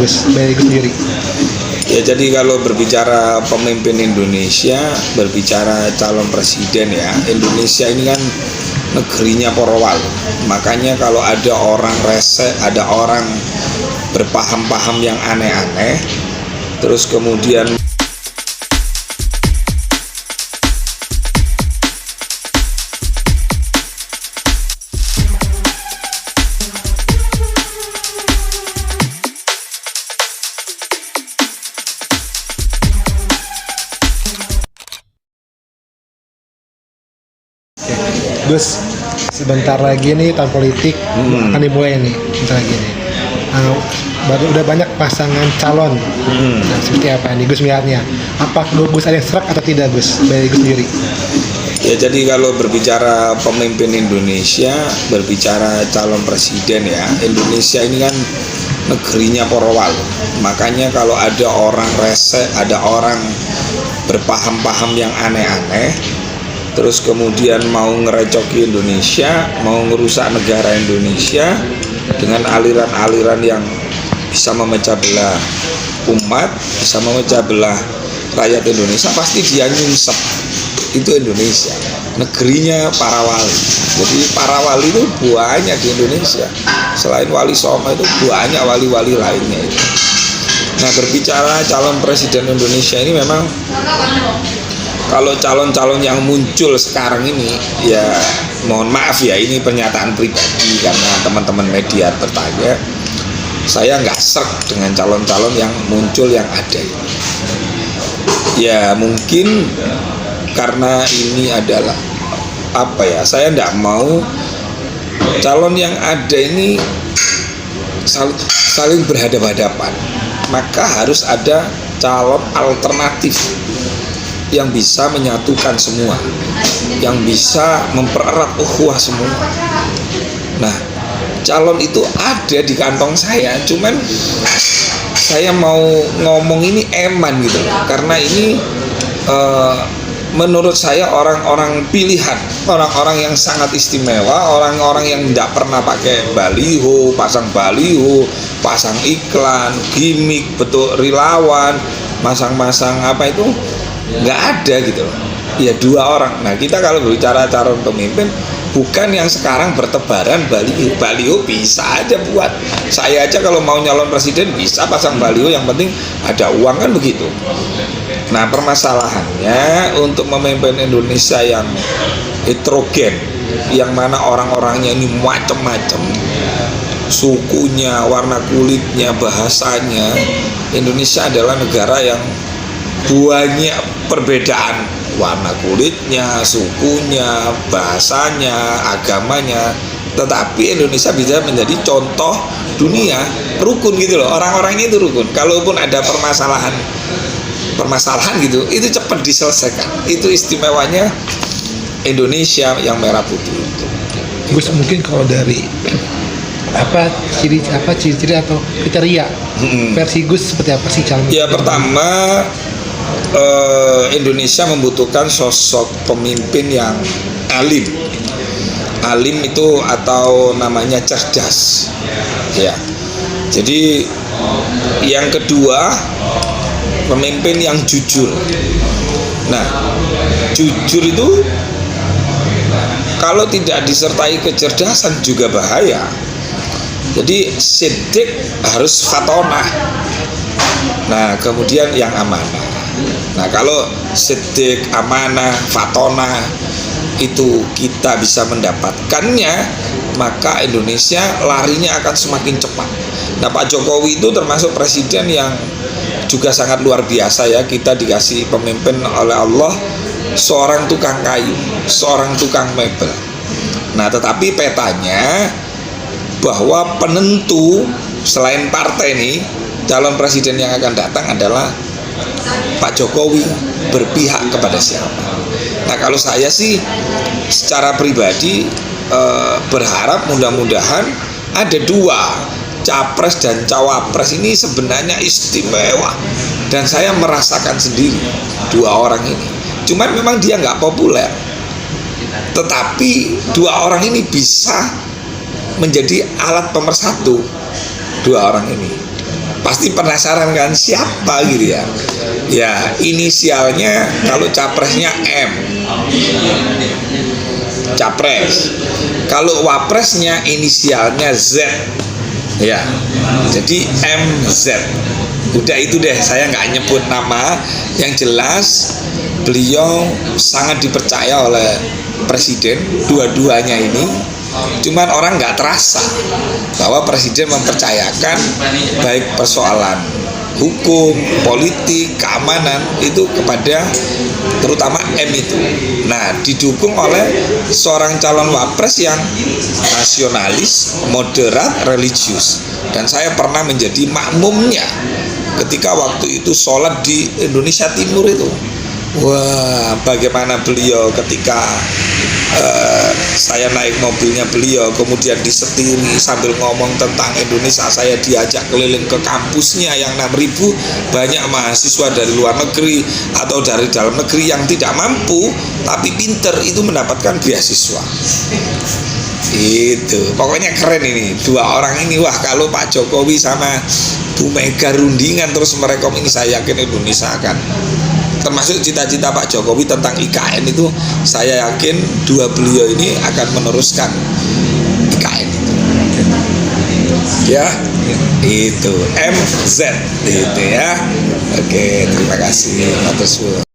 Dari Gus sendiri. Ya, jadi kalau berbicara pemimpin Indonesia, berbicara calon presiden ya, Indonesia ini kan negerinya para wali. Makanya kalau ada orang rese, ada orang berpaham-paham yang aneh-aneh, terus kemudian Gus, sebentar lagi nih tahun politik akan dimulai nih, sebentar lagi nih. Udah banyak pasangan calon. Nah, seperti apa nih Gus melihatnya? Apa Gus ada yang serak atau tidak Gus? Dari Gus sendiri. ya, jadi kalau berbicara pemimpin Indonesia, berbicara calon presiden ya, Indonesia ini kan negerinya para wali. Makanya kalau ada orang rese, ada orang berpaham-paham yang aneh-aneh, terus kemudian mau ngerecoki Indonesia, mau ngerusak negara Indonesia dengan aliran-aliran yang bisa memecah belah umat, bisa memecah belah rakyat Indonesia, pasti dia nyungsep. Itu Indonesia, negerinya para wali. Jadi para wali itu banyak di Indonesia. Selain Wali Songo itu banyak wali-wali lainnya itu. Nah, berbicara calon presiden Indonesia ini memang, kalau calon-calon yang muncul sekarang ini, ya mohon maaf ya, ini pernyataan pribadi karena teman-teman media bertanya, saya nggak serg dengan calon-calon yang muncul yang ada ini. Ya mungkin karena ini adalah apa ya, saya nggak mau calon yang ada ini saling berhadapan-hadapan, maka harus ada calon alternatif yang bisa menyatukan semua, yang bisa mempererat ukhuwah semua. Nah, calon itu ada di kantong saya, cuman saya mau ngomong ini eman gitu, karena ini menurut saya orang-orang pilihan, orang-orang yang sangat istimewa, orang-orang yang tidak pernah pakai baliho, pasang iklan, gimmick, betul relawan, masang-masang apa itu, nggak ada gitu loh. Ya dua orang. Nah, kita kalau berbicara calon pemimpin, bukan yang sekarang bertebaran baliho bisa aja buat. Saya aja kalau mau nyalon presiden bisa pasang baliho, yang penting ada uang, kan begitu. Nah, permasalahannya untuk memimpin Indonesia yang heterogen, yang mana orang-orangnya ini macam-macam, sukunya, warna kulitnya, bahasanya. Indonesia adalah negara yang banyak perbedaan, warna kulitnya, sukunya, bahasanya, agamanya, tetapi Indonesia bisa menjadi contoh dunia, rukun gitu loh. Orang-orangnya itu rukun. Kalaupun ada permasalahan gitu, itu cepat diselesaikan. Itu istimewanya Indonesia yang merah putih itu. Gus, mungkin kalau dari ciri-ciri atau kriteria versi Gus seperti apa sih calon? Ya, pertama, Indonesia membutuhkan sosok pemimpin yang alim itu, atau namanya cerdas ya. Jadi yang kedua, pemimpin yang jujur. Nah, jujur itu kalau tidak disertai kecerdasan juga bahaya. Jadi siddiq harus fatonah. Nah, kemudian yang amanah. Nah, kalau siddiq, amanah, fatonah itu kita bisa mendapatkannya, maka Indonesia larinya akan semakin cepat. Nah, Pak Jokowi itu termasuk presiden yang juga sangat luar biasa ya. Kita dikasih pemimpin oleh Allah, seorang tukang kayu, seorang tukang mebel. Nah, tetapi petanya bahwa penentu selain partai ini, calon presiden yang akan datang adalah Pak Jokowi berpihak kepada siapa. Nah, kalau saya sih secara pribadi berharap mudah-mudahan ada dua, capres dan cawapres ini sebenarnya istimewa, dan saya merasakan sendiri dua orang ini. Cuman memang dia nggak populer, tetapi dua orang ini bisa menjadi alat pemersatu. Dua orang ini Pasti penasaran kan siapa gitu ya. Ya, inisialnya kalau capresnya M, capres. Kalau wapresnya inisialnya Z. Ya. Jadi MZ. Udah itu deh, saya nggak nyebut nama. Yang jelas beliau sangat dipercaya oleh presiden, dua-duanya ini. Cuman orang nggak terasa bahwa presiden mempercayakan baik persoalan hukum, politik, keamanan itu kepada terutama M itu. Nah, didukung oleh seorang calon wapres yang nasionalis, moderat, religius. Dan saya pernah menjadi makmumnya ketika waktu itu sholat di Indonesia Timur itu. Wah, bagaimana beliau ketika saya naik mobilnya beliau, kemudian disetiri sambil ngomong tentang Indonesia. Saya diajak keliling ke kampusnya yang 6.000, banyak mahasiswa dari luar negeri atau dari dalam negeri yang tidak mampu tapi pinter itu mendapatkan beasiswa. Itu pokoknya keren ini dua orang ini. Wah, kalau Pak Jokowi sama Bu Mega rundingan terus merekom ini, saya yakin Indonesia akan, termasuk cita-cita Pak Jokowi tentang IKN itu, saya yakin dua beliau ini akan meneruskan IKN itu. Ya, itu MZ itu ya. Oke, terima kasih. Matur suwun.